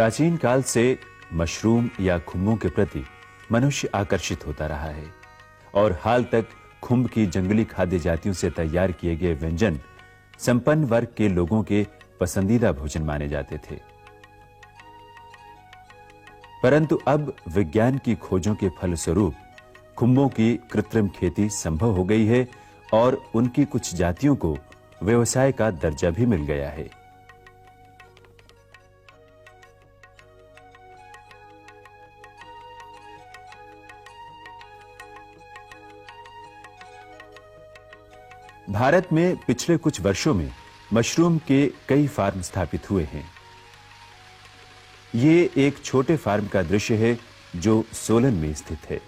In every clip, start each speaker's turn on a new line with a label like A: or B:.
A: प्राचीन काल से मशरूम या खुम्बों के प्रति मनुष्य आकर्षित होता रहा है और हाल तक खुम्ब की जंगली खाद्य जातियों से तैयार किए गए व्यंजन संपन्न वर्ग के लोगों के पसंदीदा भोजन माने जाते थे। परंतु अब विज्ञान की खोजों के फलस्वरूप खुम्बों की कृत्रिम खेती संभव हो गई है और उनकी कुछ जातियों को व्यवसाय का दर्जा भी मिल गया है। भारत में पिछले कुछ वर्षों में मशरूम के कई फार्म स्थापित हुए हैं। ये एक छोटे फार्म का दृश्य है जो सोलन में स्थित है।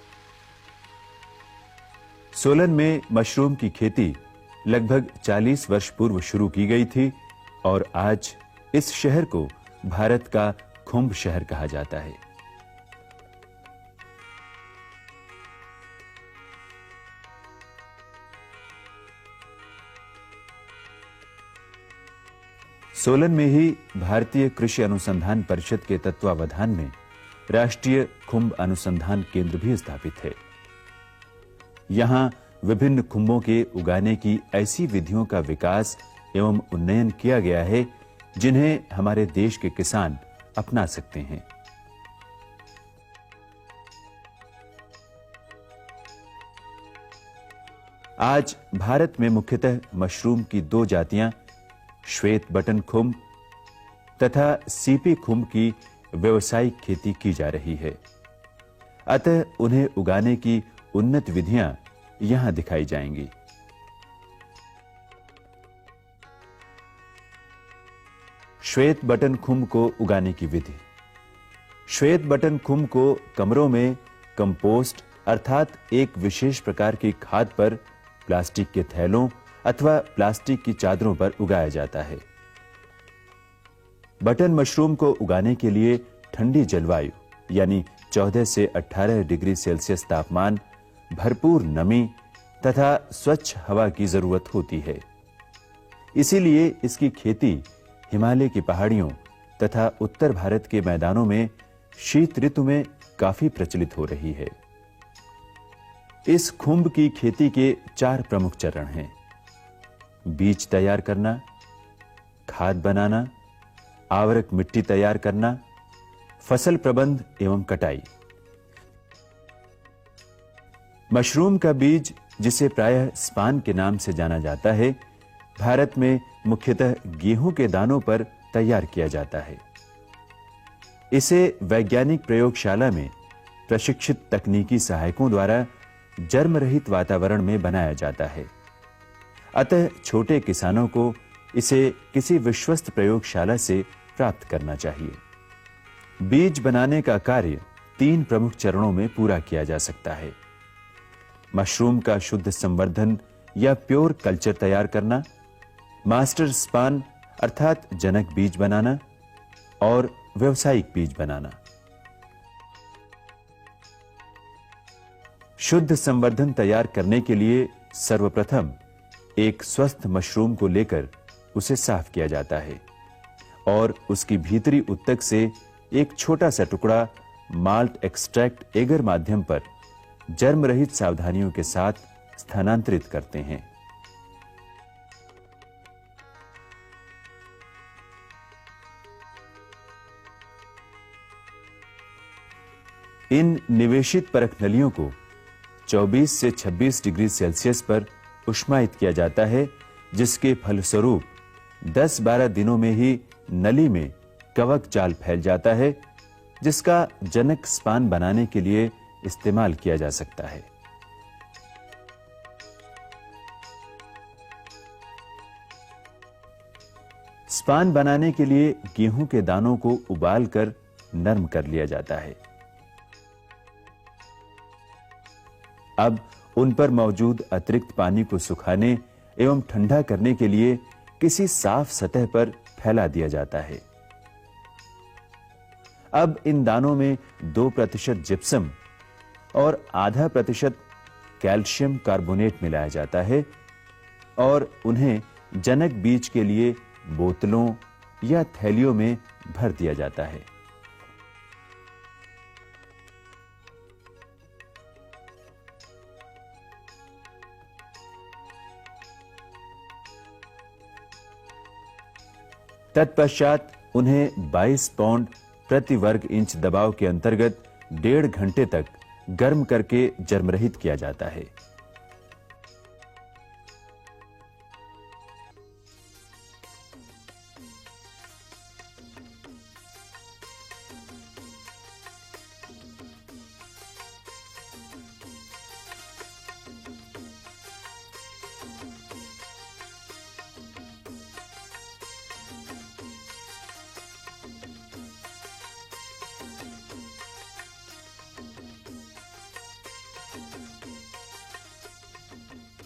A: सोलन में मशरूम की खेती लगभग 40 वर्ष पूर्व शुरू की गई थी और आज इस शहर को भारत का खुम्ब शहर कहा जाता है। सोलन में ही भारतीय कृषि अनुसंधान परिषद के तत्वावधान में राष्ट्रीय खुम्ब अनुसंधान केंद्र भी स्थापित है। यहां विभिन्न खुम्बों के उगाने की ऐसी विधियों का विकास एवं उन्नयन किया गया है जिन्हें हमारे देश के किसान अपना सकते हैं। आज भारत में मुख्यतः मशरूम की दो जातियां श्वेत बटन खुम्ब तथा सीपी खुम्ब की व्यावसायिक खेती की जा रही है। अतः उन्हें उगाने की उन्नत विधियां यहां दिखाई जाएंगी। श्वेत बटन खुम्ब को उगाने की विधि। श्वेत बटन खुम्ब को कमरों में कंपोस्ट अर्थात एक विशेष प्रकार की खाद पर प्लास्टिक के थैलों अथवा प्लास्टिक की चादरों पर उगाया जाता है। बटन मशरूम को उगाने के लिए ठंडी जलवायु यानी 14 से 18 डिग्री सेल्सियस तापमान, भरपूर नमी तथा स्वच्छ हवा की जरूरत होती है। इसीलिए इसकी खेती हिमालय की पहाड़ियों तथा उत्तर भारत के मैदानों में शीत ऋतु में काफी प्रचलित हो रही है। इस खुम्ब की खेती के 4 प्रमुख चरण हैं: बीज तैयार करना, खाद बनाना, आवरक मिट्टी तैयार करना, फसल प्रबंध एवं कटाई। मशरूम का बीज, जिसे प्रायः स्पान के नाम से जाना जाता है, भारत में मुख्यतः गेहूं के दानों पर तैयार किया जाता है। इसे वैज्ञानिक प्रयोगशाला में प्रशिक्षित तकनीकी सहायकों द्वारा जर्म रहित वातावरण में बनाया जाता है। अतः छोटे किसानों को इसे किसी विश्वस्त प्रयोगशाला से प्राप्त करना चाहिए। बीज बनाने का कार्य 3 प्रमुख चरणों में पूरा किया जा सकता है: मशरूम का शुद्ध संवर्धन या प्योर कल्चर तैयार करना, मास्टर स्पान अर्थात जनक बीज बनाना और व्यावसायिक बीज बनाना। शुद्ध संवर्धन तैयार करने के लिए सर्वप्रथम एक स्वस्थ मशरूम को लेकर उसे साफ किया जाता है और उसकी भीतरी उत्तक से एक छोटा सा टुकड़ा माल्ट एक्सट्रैक्ट एगर माध्यम पर जर्म रहित सावधानियों के साथ स्थानांतरित करते हैं। इन निवेशित परख नलियों को 24 से 26 डिग्री सेल्सियस पर उष्मायित किया जाता है, जिसके फलस्वरूप 10-12 दिनों में ही नली में कवक जाल फैल जाता है, जिसका जनक स्पान बनाने के लिए इस्तेमाल किया जा सकता है। स्पान बनाने के लिए गेहूं के दानों को उबालकर नरम कर लिया जाता है। अब उन पर मौजूद अतिरिक्त पानी को सुखाने एवं ठंडा करने के लिए किसी साफ सतह पर फैला दिया जाता है। अब इन दानों में 2% जिप्सम और 0.5% कैल्शियम कार्बोनेट मिलाया जाता है और उन्हें जनक बीज के लिए बोतलों या थैलियों में भर दिया जाता है। तत्पश्चात उन्हें 22 पाउंड प्रति वर्ग इंच दबाव के अंतर्गत 1.5 घंटे तक गर्म करके जर्मरहित किया जाता है।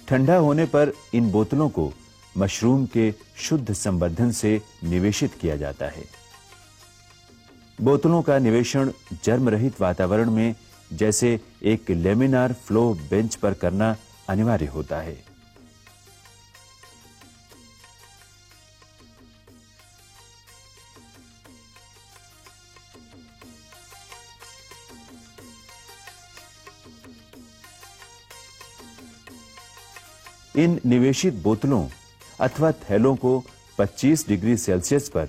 A: ठंडा होने पर इन बोतलों को मशरूम के शुद्ध संवर्धन से निवेशित किया जाता है। बोतलों का निवेशन जर्म रहित वातावरण में जैसे एक लेमिनार फ्लो बेंच पर करना अनिवार्य होता है। इन निवेशित बोतलों अथवा थैलों को 25 डिग्री सेल्सियस पर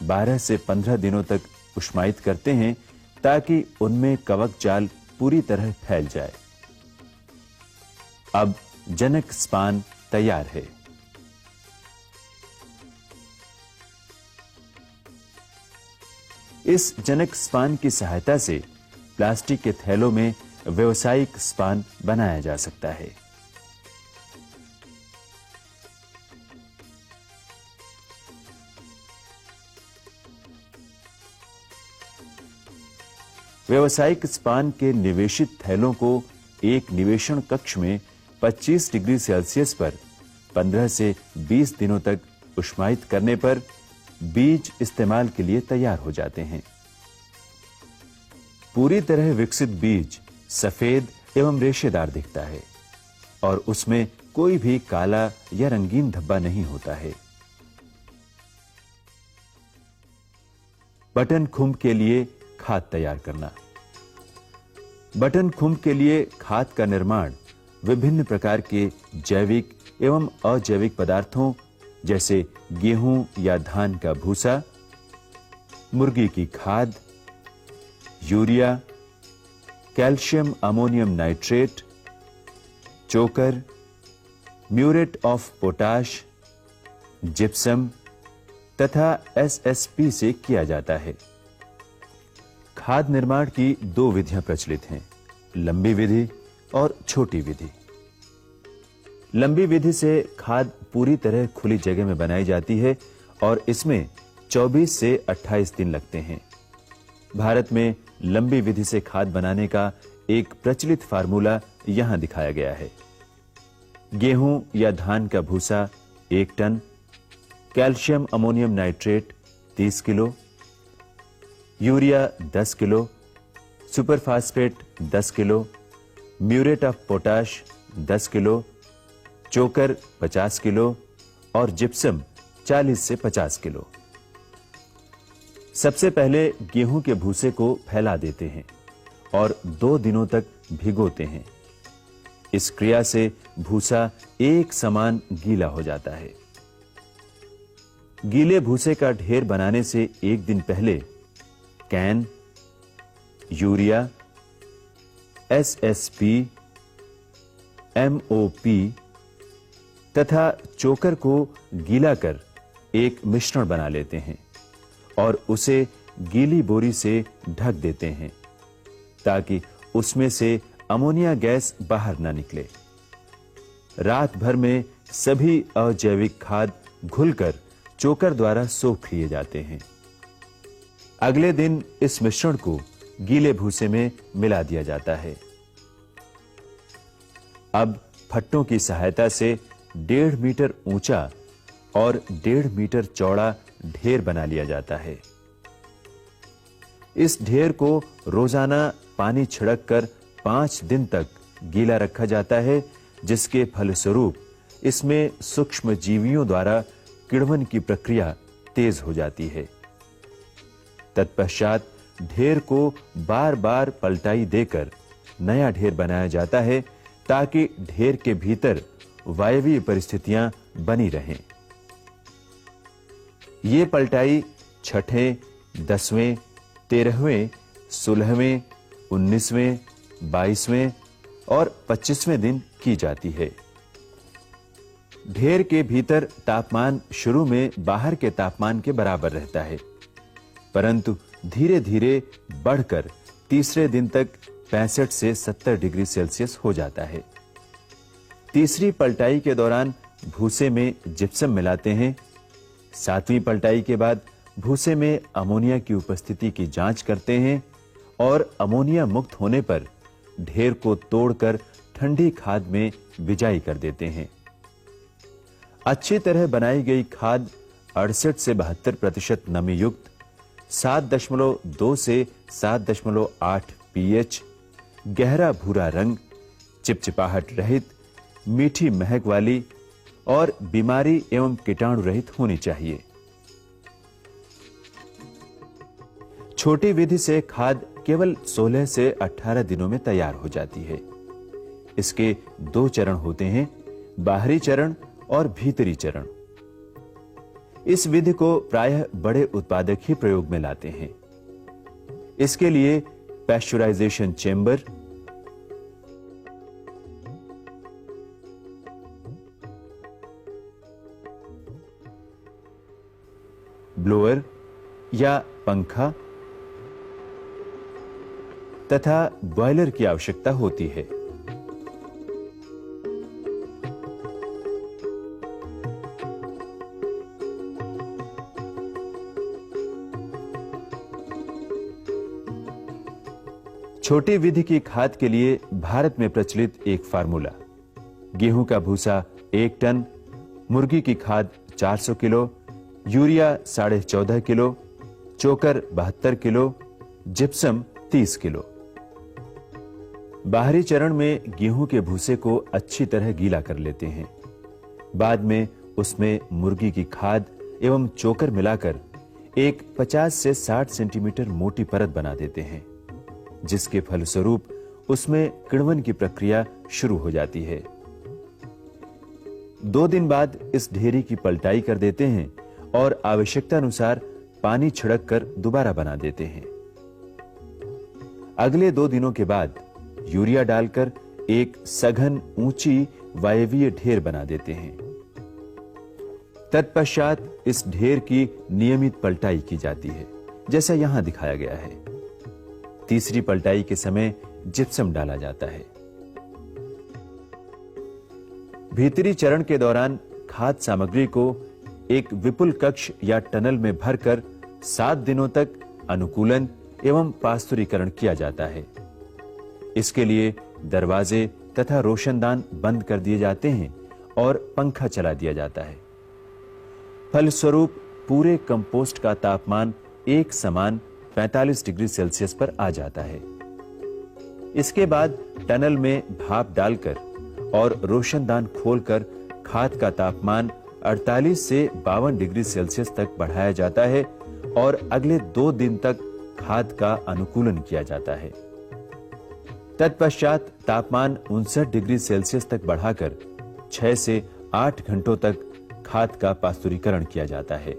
A: 12 से 15 दिनों तक उष्मायित करते हैं ताकि उनमें कवक जाल पूरी तरह फैल जाए। अब जनक स्पान तैयार है। इस जनक स्पान की सहायता से प्लास्टिक के थैलों में व्यावसायिक स्पान बनाया जा सकता है। व्यावसायिक स्पान के निवेशित थैलों को एक निवेशन कक्ष में 25 डिग्री सेल्सियस पर 15 से 20 दिनों तक उष्मायित करने पर बीज इस्तेमाल के लिए तैयार हो जाते हैं। पूरी तरह विकसित बीज सफेद एवं रेशेदार दिखता है और उसमें कोई भी काला या रंगीन धब्बा नहीं होता है। बटन खुंभ के लिए खाद तैयार करना। बटन खुंभ के लिए खाद का निर्माण विभिन्न प्रकार के जैविक एवं अजैविक पदार्थों जैसे गेहूं या धान का भूसा, मुर्गी की खाद, यूरिया, कैल्शियम अमोनियम नाइट्रेट, चोकर, म्यूरेट ऑफ पोटाश, जिप्सम तथा एसएसपी से किया जाता है। खाद निर्माण की दो विधियां प्रचलित हैं, लंबी विधि और छोटी विधि। लंबी विधि से खाद पूरी तरह खुली जगह में बनाई जाती है और इसमें 24 से 28 दिन लगते हैं। भारत में लंबी विधि से खाद बनाने का एक प्रचलित फार्मूला यहां दिखाया गया है। गेहूं या धान का भूसा 1 ton, calcium ammonium nitrate 30 kilo, urea 10 kilo, superphosphate 10 kilo, muriate of potash 10 kilo, चोकर 50 किलो और जिप्सम 40 से 50 किलो। सबसे पहले गेहूं के भूसे को फैला देते हैं और 2 दिनों तक भिगोते हैं। इस क्रिया से भूसा एक समान गीला हो जाता है। गीले भूसे का ढेर बनाने से एक दिन पहले कैन, यूरिया, एसएसपी, एमओपी तथा चोकर को गीला कर एक मिश्रण बना लेते हैं और उसे गीली बोरी से ढक देते हैं ताकि उसमें से अमोनिया गैस बाहर ना निकले। रात भर में सभी अजैविक खाद घुलकर चोकर द्वारा सोख लिए जाते हैं। अगले दिन इस मिश्रण को गीले भूसे में मिला दिया जाता है। अब फट्टों की सहायता से 1.5 मीटर ऊंचा और 1.5 मीटर चौड़ा ढेर बना लिया जाता है। इस ढेर को रोजाना पानी छिड़क कर 5 दिन तक गीला रखा जाता है, जिसके फलस्वरूप इसमें सूक्ष्म जीवियों द्वारा किण्वन की प्रक्रिया तेज हो जाती है। तत्पश्चात ढेर को बार-बार पलटाई देकर नया ढेर बनाया जाता है ताकि ढेर के भीतर वायवीय परिस्थितियां बनी रहें। ये पलटाई छठे, 10वें, 13वें, 16वें, 19वें, 22वें और 25वें दिन की जाती है। ढेर के भीतर तापमान शुरू में बाहर के तापमान के बराबर रहता है, परंतु धीरे-धीरे बढ़कर तीसरे दिन तक 65 से 70 डिग्री सेल्सियस हो जाता है। तीसरी पलटाई के दौरान भूसे में जिप्सम मिलाते हैं। 7वीं पलटाई के बाद भूसे में अमोनिया की उपस्थिति की जांच करते हैं और अमोनिया मुक्त होने पर ढेर को तोड़कर ठंडी खाद में बिजाई कर देते हैं। अच्छी तरह बनाई गई खाद 68 से 72% नमी युक्त, 7.2 से 7.8 पीएच, गहरा भूरा रंग, चिपचिपाहट रहित, मीठी महक वाली और बीमारी एवं कीटाणु रहित होनी चाहिए। छोटी विधि से खाद केवल 16 से 18 दिनों में तैयार हो जाती है। इसके 2 चरण होते हैं, बाहरी चरण और भीतरी चरण। इस विधि को प्रायः बड़े उत्पादक ही प्रयोग में लाते हैं। इसके लिए पैस्चराइजेशन चेंबर, ब्लोअर या पंखा तथा बॉयलर की आवश्यकता होती है। छोटी विधि की खाद के लिए भारत में प्रचलित एक फार्मूला, गेहूं का भूसा 1 टन, मुर्गी की खाद 400 किलो, यूरिया 14.5 किलो, चोकर 72 किलो, जिप्सम 30 किलो। बाहरी चरण में गेहूं के भूसे को अच्छी तरह गीला कर लेते हैं। बाद में उसमें मुर्गी की खाद एवं चोकर मिलाकर एक 50 से 60 सेंटीमीटर मोटी परत बना देते हैं, जिसके फलस्वरूप उसमें किण्वन की प्रक्रिया शुरू हो जाती है। 2 दिन बाद इस ढेरी की पलटाई कर देते हैं और आवश्यकता अनुसार पानी छिड़क कर दोबारा बना देते हैं। अगले 2 दिनों के बाद यूरिया डालकर एक सघन ऊंची वायवीय ढेर बना देते हैं। तत्पश्चात इस ढेर की नियमित पलटाई की जाती है, जैसा यहां दिखाया गया है। तीसरी पलटाई के समय जिप्सम डाला जाता है। भीतरी चरण के दौरान खाद सामग्री को एक विपुल कक्ष या टनल में भरकर 7 दिनों तक अनुकूलन एवं पास्तुरीकरण किया जाता है। इसके लिए दरवाजे तथा रोशनदान बंद कर दिए जाते हैं और पंखा चला दिया जाता है। फलस्वरूप पूरे कंपोस्ट का तापमान एक समान 45 डिग्री सेल्सियस पर आ जाता है। इसके बाद टनल में भाप डालकर और रोशनदान खोलकर खाद का तापमान 48 से 52 डिग्री सेल्सियस तक बढ़ाया जाता है और अगले 2 दिन तक खाद का अनुकूलन किया जाता है। तत्पश्चात तापमान 59 डिग्री सेल्सियस तक बढ़ाकर 6 से 8 घंटों तक खाद का पास्तुरीकरण किया जाता है।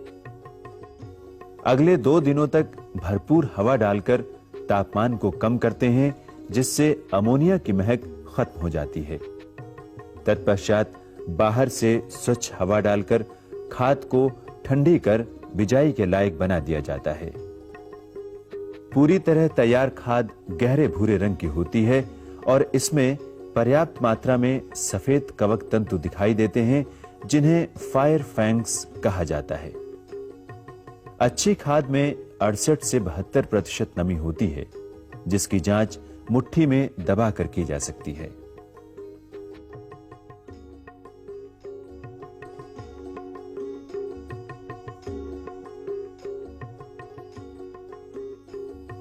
A: अगले 2 दिनों तक भरपूर हवा डालकर तापमान को कम करते हैं, जिससे अमोनिया की महक खत्म हो जाती है। तत्पश्चात बाहर से स्वच्छ हवा डालकर खाद को ठंडी कर बिजाई के लायक बना दिया जाता है। पूरी तरह तैयार खाद गहरे भूरे रंग की होती है और इसमें पर्याप्त मात्रा में सफेद कवक तंतु दिखाई देते हैं, जिन्हें फायर फैंग्स कहा जाता है। अच्छी खाद में 68 से 72% नमी होती है, जिसकी जांच मुट्ठी में दबाकर की जा सकती है।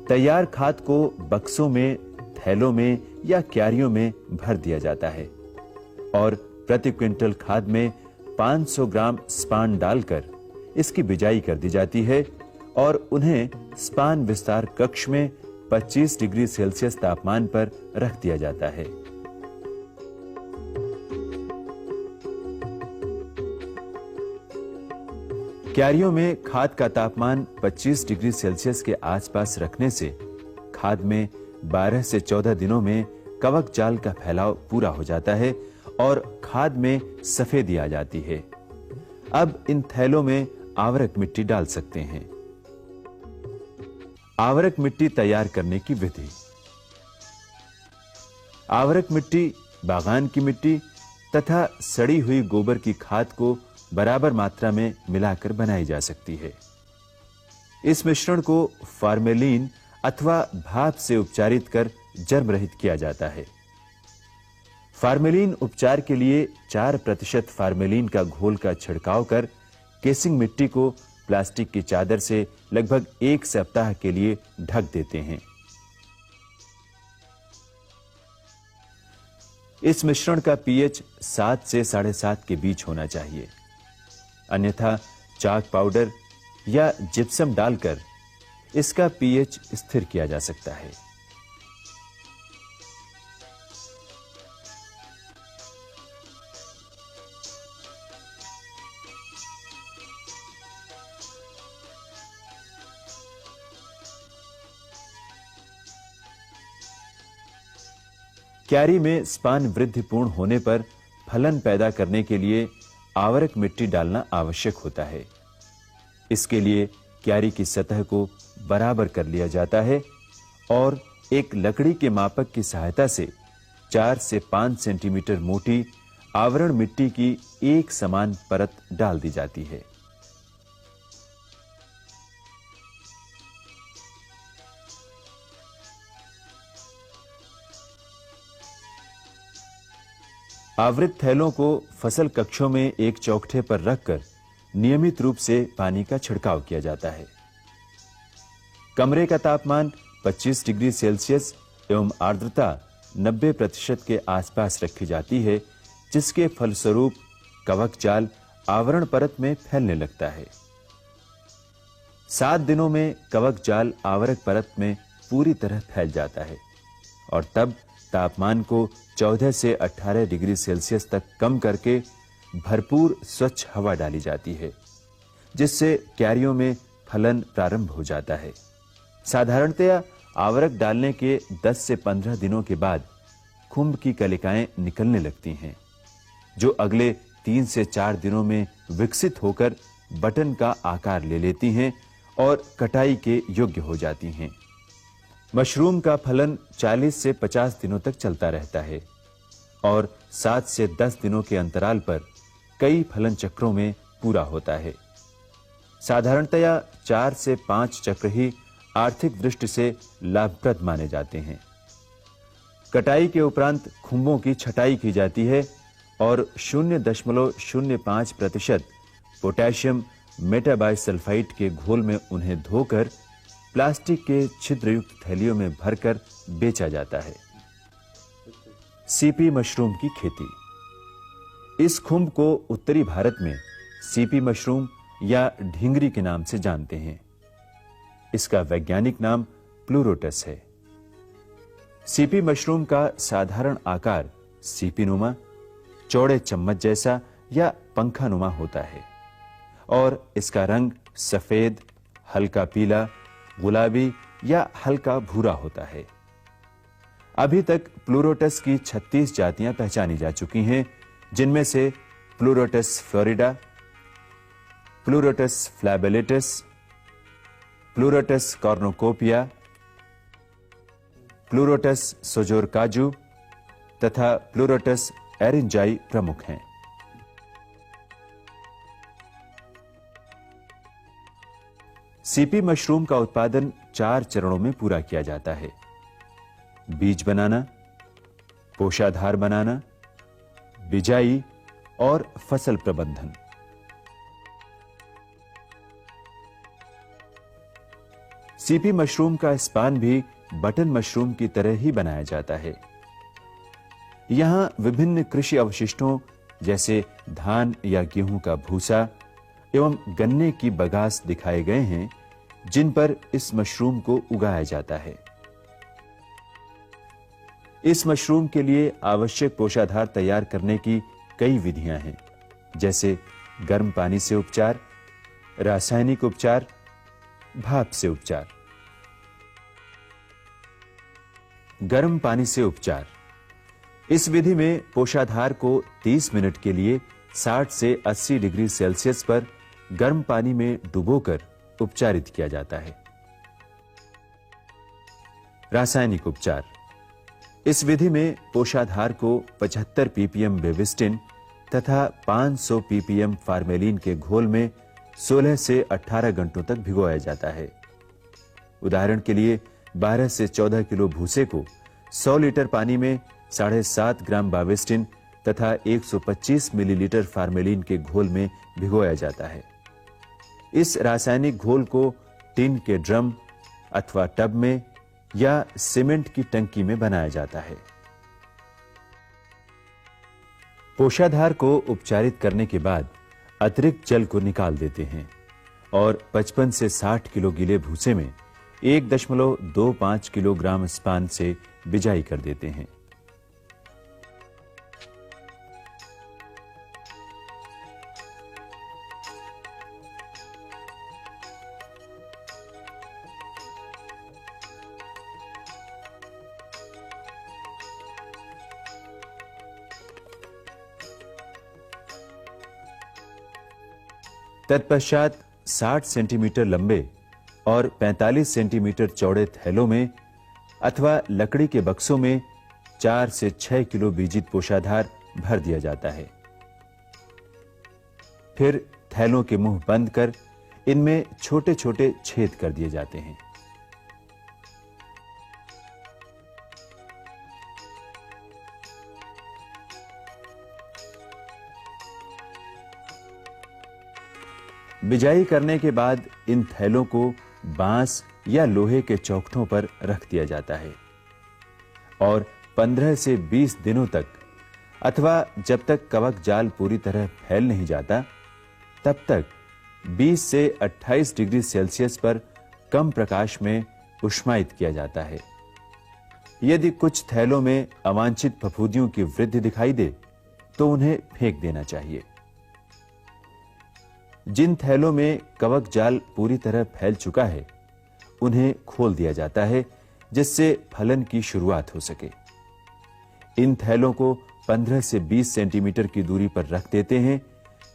A: तैयार खाद को बक्सों में, थैलों में या क्यारियों में भर दिया जाता है और प्रति क्विंटल खाद में 500 ग्राम स्पान डालकर इसकी बिजाई कर दी जाती है और उन्हें स्पान विस्तार कक्ष में 25 डिग्री सेल्सियस तापमान पर रख दिया जाता है। क्यारियों में खाद का तापमान 25 डिग्री सेल्सियस के आसपास रखने से खाद में 12 से 14 दिनों में कवक जाल का फैलाव पूरा हो जाता है और खाद में सफेदी आ जाती है। अब इन थैलों में आवरक मिट्टी डाल सकते हैं। आवरक मिट्टी तैयार करने की विधि। आवरक मिट्टी, बागान की मिट्टी तथा सड़ी हुई गोबर की खाद को बराबर मात्रा में मिलाकर बनाई जा सकती है। इस मिश्रण को फार्मेलिन अथवा भाप से उपचारित कर जर्म रहित किया जाता है। फार्मेलिन उपचार के लिए 4% फार्मेलिन का घोल का छिड़काव कर केसिंग मिट्टी को प्लास्टिक की चादर से लगभग 1 सप्ताह के लिए ढक देते हैं। इस मिश्रण का पीएच 7 से 7.5 के बीच होना चाहिए, अन्यथा चाक पाउडर या जिप्सम डालकर इसका पीएच स्थिर किया जा सकता है। क्यारी में स्पान वृद्धि पूर्ण होने पर फलन पैदा करने के लिए आवरक मिट्टी डालना आवश्यक होता है। इसके लिए क्यारी की सतह को बराबर कर लिया जाता है और एक लकड़ी के मापक की सहायता से 4 से 5 सेंटीमीटर मोटी आवरण मिट्टी की एक समान परत डाल दी जाती है। आवृत थैलों को फसल कक्षों में एक चौखटे पर रखकर नियमित रूप से पानी का छिड़काव किया जाता है। कमरे का तापमान 25 डिग्री सेल्सियस एवं आर्द्रता 90% के आसपास रखी जाती है, जिसके फलस्वरूप कवक जाल आवरण परत में फैलने लगता है। 7 दिनों में कवक जाल आवरक परत में पूरी तरह फैल जाता है और तब तापमान को 14 से 18 डिग्री सेल्सियस तक कम करके भरपूर स्वच्छ हवा डाली जाती है, जिससे क्यारियों में फलन प्रारंभ हो जाता है। साधारणतया आवरक डालने के 10 से 15 दिनों के बाद खुंब की कलिकाएं निकलने लगती हैं, जो अगले 3 से 4 दिनों में विकसित होकर बटन का आकार ले लेती हैं और कटाई के योग्य हो जाती हैं। मशरूम का फलन 40 से 50 दिनों तक चलता रहता है और 7 से 10 दिनों के अंतराल पर कई फलन चक्रों में पूरा होता है। साधारणतया 4 से 5 चक्र ही आर्थिक दृष्टि से लाभप्रद माने जाते हैं। कटाई के उपरांत खुंबों की छटाई की जाती है और 0.05% पोटेशियम मेटाबाइसल्फाइड के घोल में उन्हें धोकर प्लास्टिक के छिद्रयुक्त थैलियों में भरकर बेचा जाता है। सीपी मशरूम की खेती। इस खुंब को उत्तरी भारत में सीपी मशरूम या ढींगरी के नाम से जानते हैं। इसका वैज्ञानिक नाम प्लूरोटस है। सीपी मशरूम का साधारण आकार सीपीनुमा, चौड़े चम्मच जैसा या पंखानुमा होता है और इसका रंग सफेद, हल्का पीला, गुलाबी या हल्का भूरा होता है। अभी तक प्लूरोटस की 36 जातियां पहचानी जा चुकी हैं, जिनमें से प्लूरोटस फ्लोरिडा, प्लूरोटस फ्लैबेलेटस, प्लूरोटस कॉर्नोकोपिया, प्लूरोटस सोजोरकाजू तथा प्लूरोटस एरिंजाई प्रमुख हैं। सीपी मशरूम का उत्पादन 4 चरणों में पूरा किया जाता है: बीज बनाना, पोषाधार बनाना, बिजाई और फसल प्रबंधन। सीपी मशरूम का स्पान भी बटन मशरूम की तरह ही बनाया जाता है। यहां विभिन्न कृषि अवशिष्टों जैसे धान या गेहूं का भूसा एवं गन्ने की बगास दिखाए गए हैं, जिन पर इस मशरूम को उगाया जाता है। इस मशरूम के लिए आवश्यक पोषाधार तैयार करने की कई विधियां हैं, जैसे गर्म पानी से उपचार, रासायनिक उपचार, भाप से उपचार। गर्म पानी से उपचार। इस विधि में पोषाधार को 30 मिनट के लिए 60 से 80 डिग्री सेल्सियस पर गर्म पानी में डुबोकर उपचारित किया जाता है। रासायनिक उपचार। इस विधि में पोषाधार को 75 ppm बेविस्टिन तथा 500 ppm फार्मेलिन के घोल में 16 से 18 घंटों तक भिगोया जाता है। उदाहरण के लिए 12 से 14 किलो भूसे को 100 लीटर पानी में 7.5 ग्राम बाविस्टिन तथा 125 मिलीलीटर फार्मेलिन के घोल में भिगोया जाता है। इस रासायनिक घोल को टिन के ड्रम अथवा टब में या सीमेंट की टंकी में बनाया जाता है। पोषाधार को उपचारित करने के बाद अतिरिक्त जल को निकाल देते हैं और 55 से 60 किलो गीले भूसे में 1.25 किलोग्राम स्पान से बिजाई कर देते हैं। तत्पश्चात 60 सेंटीमीटर लंबे और 45 सेंटीमीटर चौड़े थैलों में अथवा लकड़ी के बक्सों में 4 से 6 किलो बीजित पोषाधार भर दिया जाता है। फिर थैलों के मुंह बंद कर इनमें छोटे-छोटे छेद कर दिए जाते हैं। बिजाई करने के बाद इन थैलों को बांस या लोहे के चौखटों पर रख दिया जाता है और 15 से 20 दिनों तक अथवा जब तक कवक जाल पूरी तरह फैल नहीं जाता तब तक 20 से 28 डिग्री सेल्सियस पर कम प्रकाश में उष्मायित किया जाता है। यदि कुछ थैलों में अवांछित फफूंदियों की वृद्धि दिखाई दे तो उन्हें फेंक देना चाहिए। जिन थैलों में कवक जाल पूरी तरह फैल चुका है उन्हें खोल दिया जाता है जिससे फलन की शुरुआत हो सके। इन थैलों को 15 से 20 सेंटीमीटर की दूरी पर रख देते हैं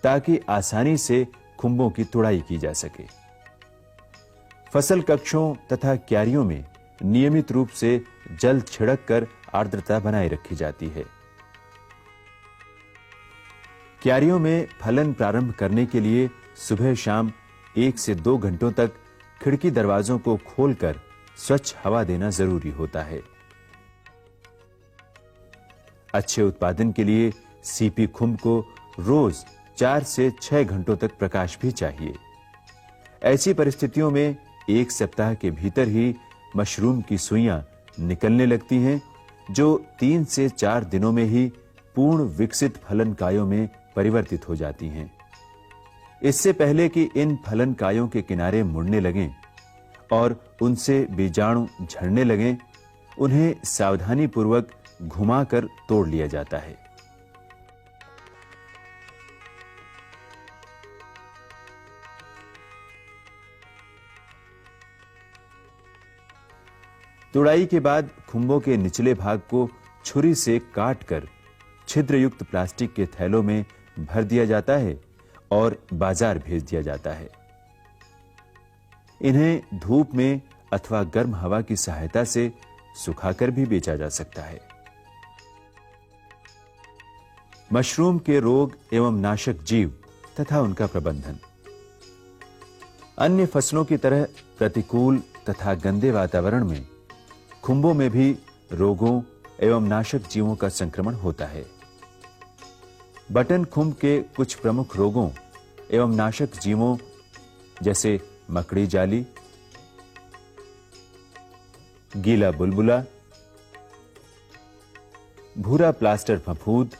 A: ताकि आसानी से खुंबों की तुड़ाई की जा सके। फसल कक्षों तथा क्यारियों में नियमित रूप से जल छिड़क कर आर्द्रता बनाए रखी जाती है। क्यारियों में फलन प्रारंभ करने के लिए सुबह शाम 1 से 2 घंटों तक खिड़की दरवाजों को खोलकर स्वच्छ हवा देना जरूरी होता है। अच्छे उत्पादन के लिए सीपी खुंब को रोज 4 से 6 घंटों तक प्रकाश भी चाहिए। ऐसी परिस्थितियों में 1 सप्ताह के भीतर ही मशरूम की सुइयां निकलने लगती हैं जो 3 से 4 दिनों में ही पूर्ण विकसित फलन कायों में परिवर्तित हो जाती हैं। इससे पहले कि इन फलन कायों के किनारे मुड़ने लगें और उनसे बीजाणु झड़ने लगें, उन्हें सावधानी पूर्वक घुमाकर तोड़ लिया जाता है। तुड़ाई के बाद खुंबों के निचले भाग को छुरी से काटकर छिद्रयुक्त प्लास्टिक के थैलों में भर दिया जाता है और बाजार भेज दिया जाता है। इन्हें धूप में अथवा गर्म हवा की सहायता से सुखाकर भी बेचा जा सकता है। मशरूम के रोग एवं नाशक जीव तथा उनका प्रबंधन। अन्य फसलों की तरह प्रतिकूल तथा गंदे वातावरण में खुंबों में भी रोगों एवं नाशक जीवों का संक्रमण होता है। बटन खुंब के कुछ प्रमुख रोगों एवं नाशक जीवों जैसे मकड़ी जाली, गीला बुलबुला, भूरा प्लास्टर फफूंद,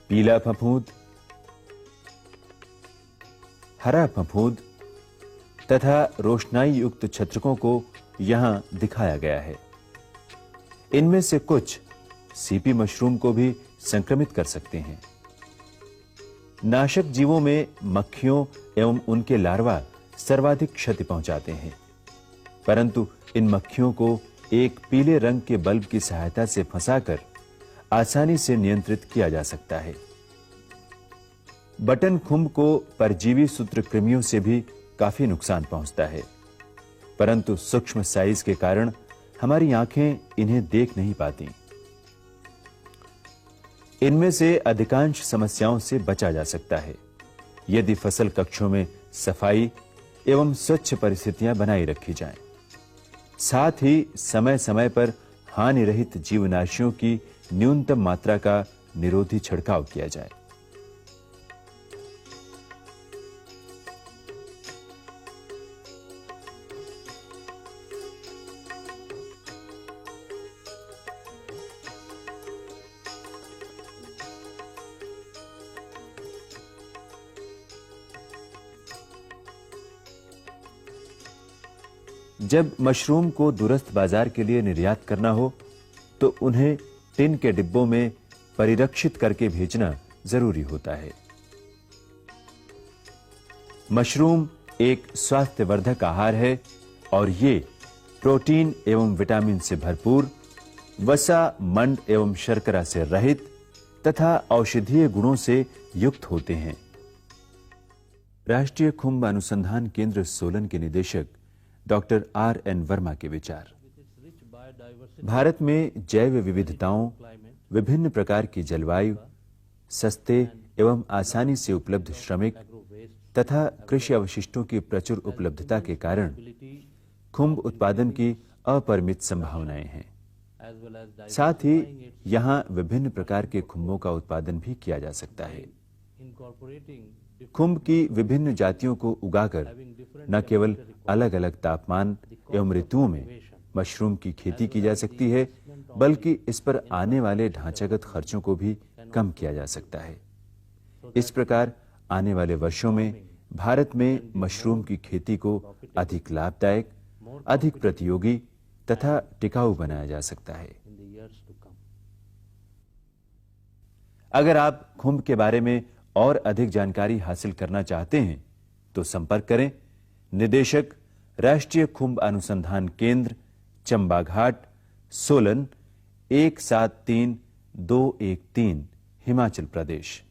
A: पीला फफूंद, हरा फफूंद तथा रोशनाई युक्त छत्रकों को यहां दिखाया गया है। इनमें से कुछ सीपी मशरूम को भी संक्रमित कर सकते हैं। नाशक जीवों में मक्खियों एवं उनके लार्वा सर्वाधिक क्षति पहुंचाते हैं, परंतु इन मक्खियों को एक पीले रंग के बल्ब की सहायता से फंसाकर आसानी से नियंत्रित किया जा सकता है। बटन खुंभ को परजीवी सूत्रकृमियों से भी काफी नुकसान पहुंचता है, परंतु सूक्ष्म साइज के कारण हमारी आंखें इन्हें देख नहीं पाती। इनमें से अधिकांश समस्याओं से बचा जा सकता है यदि फसल कक्षों में सफाई एवं स्वच्छ परिस्थितियां बनाई रखी जाएं। साथ ही समय समय पर हानि रहित जीवनाशियों की न्यूनतम मात्रा का निरोधी छिड़काव किया जाए। जब मशरूम को दूरस्थ बाजार के लिए निर्यात करना हो तो उन्हें टिन के डिब्बों में परिरक्षित करके भेजना जरूरी होता है। मशरूम एक स्वास्थ्यवर्धक आहार है और ये प्रोटीन एवं विटामिन से भरपूर, वसा, मंड एवं शर्करा से रहित तथा औषधीय गुणों से युक्त होते हैं। राष्ट्रीय खुंभ अनुसंधान केंद्र सोलन के निदेशक डॉक्टर R.N. वर्मा के विचार। भारत में जैव विविधताओं, विभिन्न प्रकार की जलवायु, सस्ते एवं आसानी से उपलब्ध श्रमिक तथा कृषि अवशिष्टों की प्रचुर उपलब्धता के कारण खुंभ उत्पादन की अपरिमित संभावनाएं हैं। साथ ही यहां विभिन्न प्रकार के खुंभों का उत्पादन भी किया जा सकता है। खुंभ की विभिन्न जातियों को उगाकर न केवल अलग-अलग तापमान एवं ऋतुओं में मशरूम की खेती की जा सकती है, बल्कि इस पर आने वाले ढांचागत खर्चों को भी कम किया जा सकता है। इस प्रकार आने वाले वर्षों में भारत में मशरूम की खेती को अधिक लाभदायक, अधिक प्रतियोगी तथा टिकाऊ बनाया जा सकता है। अगर आप खुंभ के बारे में और अधिक जानकारी हासिल करना चाहते हैं तो संपर्क करें निदेशक राष्ट्रीय खुंभ अनुसंधान केंद्र, चंबाघाट, सोलन 173213, हिमाचल प्रदेश।